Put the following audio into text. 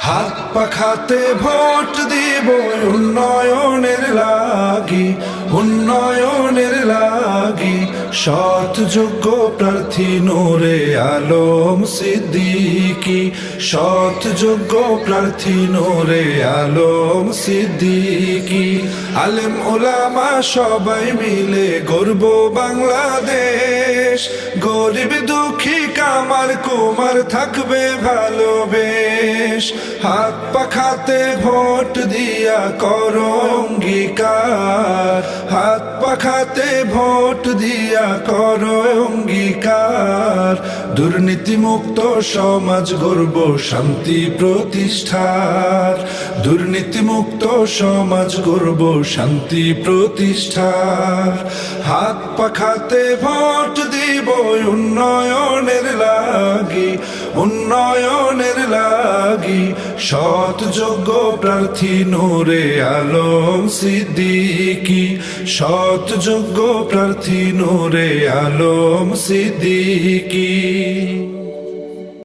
হাত পাখাতে ভোট দিব উন্নয়নের লাগি, উন্নয়নের লাগি। সৎ যোগ্য প্রার্থী নূরে আলম সিদ্দিকী, সৎ যোগ্য প্রার্থী নূরে আলম সিদ্দিকী। আলেম ওলামা সবাই মিলে গর্ব বাংলাদেশ, গরিব দুঃখী কামার কুমার থাকবে ভালোবেশ। হাত পাখাতে ভোট দিয়া করো অঙ্গীকার, হাত পাখাতে ভোট দিয়া করো অঙ্গীকার। দুর্নীতি মুক্ত সমাজ গর্ব শান্তি প্রতিষ্ঠার, দুর্নীতি মুক্ত সমাজ গর্ব শান্তি প্রতিষ্ঠার। হাত পাখাতে ভোট দিব উন্নয়নের লাগি, উন্নয়নের লাগি। সৎ যোগ্য প্রার্থী নূরে আলম সিদ্দিকী, সৎ যোগ্য প্রার্থী নূরে আলম সিদ্দিকী।